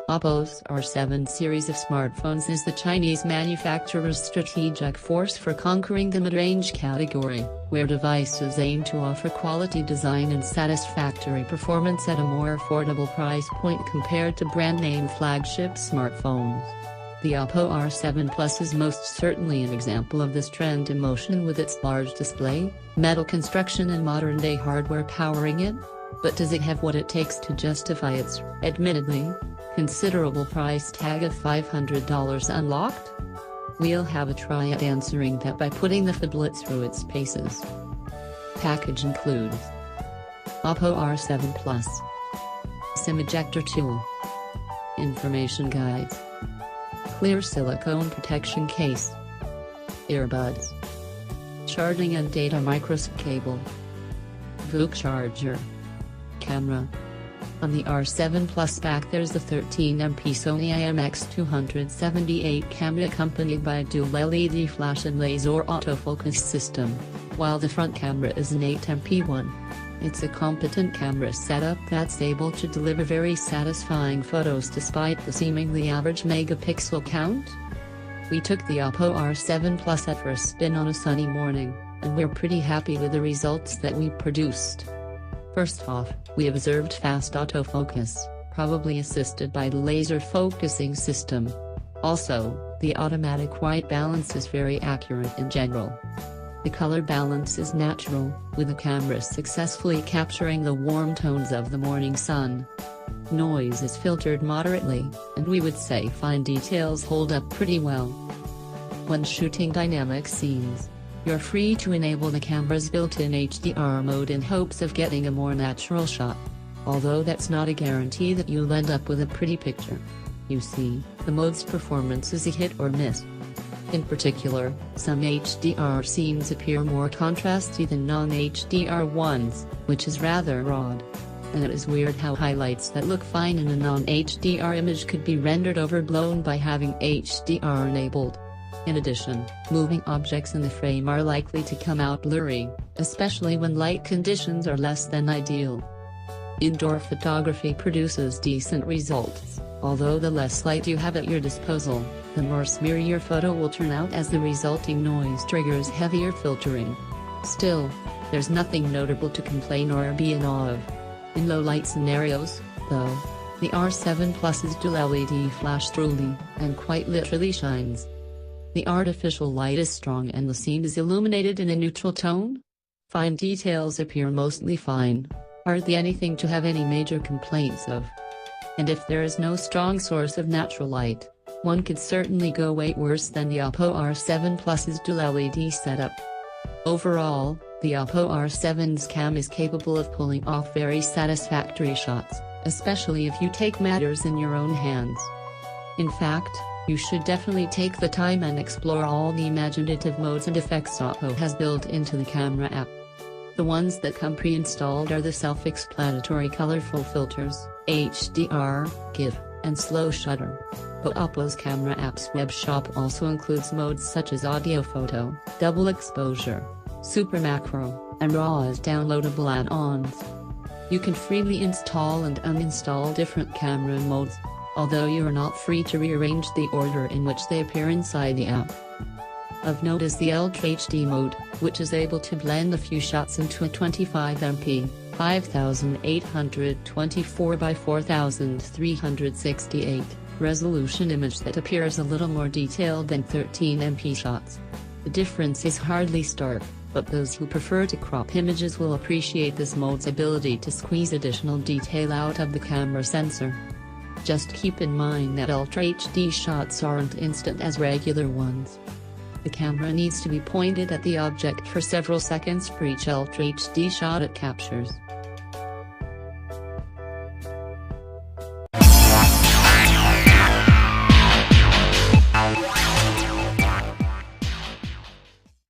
Oppo's R7 series of smartphones is the Chinese manufacturer's strategic force for conquering the mid-range category, where devices aim to offer quality design and satisfactory performance at a more affordable price point compared to brand-name flagship smartphones. The Oppo R7 Plus is most certainly an example of this trend in motion with its large display, metal construction and modern-day hardware powering it. But does it have what it takes to justify its, admittedly, considerable price tag of $500 unlocked? We'll have a try at answering that by putting the phablet through its paces. Package includes Oppo R7 Plus, SIM ejector tool, information guides, clear silicone protection case, earbuds, charging and data microSD cable, VOOC charger, camera. On the R7 Plus back there's the 13MP Sony IMX278 camera accompanied by a dual LED flash and laser autofocus system, while the front camera is an 8MP one. It's a competent camera setup that's able to deliver very satisfying photos despite the seemingly average megapixel count. We took the Oppo R7 Plus out for a spin on a sunny morning, and we're pretty happy with the results that we produced. First off, we observed fast autofocus, probably assisted by the laser focusing system. Also, the automatic white balance is very accurate in general. The color balance is natural, with the camera successfully capturing the warm tones of the morning sun. Noise is filtered moderately, and we would say fine details hold up pretty well. When shooting dynamic scenes, you're free to enable the camera's built-in HDR mode in hopes of getting a more natural shot. Although that's not a guarantee that you'll end up with a pretty picture. You see, the mode's performance is a hit or miss. In particular, some HDR scenes appear more contrasty than non-HDR ones, which is rather odd. And it is weird how highlights that look fine in a non-HDR image could be rendered overblown by having HDR enabled. In addition, moving objects in the frame are likely to come out blurry, especially when light conditions are less than ideal. Indoor photography produces decent results, although the less light you have at your disposal, the more smeary your photo will turn out as the resulting noise triggers heavier filtering. Still, there's nothing notable to complain or be in awe of. In low-light scenarios, though, the R7 Plus's dual LED flash truly, and quite literally shines. The artificial light is strong and the scene is illuminated in a neutral tone. Fine details appear mostly fine. Hardly anything to have any major complaints of. And if there is no strong source of natural light, one could certainly go way worse than the Oppo R7 Plus's dual LED setup. Overall, the Oppo R7's cam is capable of pulling off very satisfactory shots, especially if you take matters in your own hands. In fact, you should definitely take the time and explore all the imaginative modes and effects Oppo has built into the camera app. The ones that come pre-installed are the self-explanatory colorful filters, HDR, GIF, and slow shutter. But Oppo's camera app's web shop also includes modes such as audio photo, double exposure, super macro, and RAW as downloadable add-ons. You can freely install and uninstall different camera modes, although you are not free to rearrange the order in which they appear inside the app. Of note is the Ultra HD mode, which is able to blend a few shots into a 25MP, 5824 by 4368 resolution image that appears a little more detailed than 13MP shots. The difference is hardly stark, but those who prefer to crop images will appreciate this mode's ability to squeeze additional detail out of the camera sensor. Just keep in mind that Ultra HD shots aren't instant as regular ones. The camera needs to be pointed at the object for several seconds for each Ultra HD shot it captures.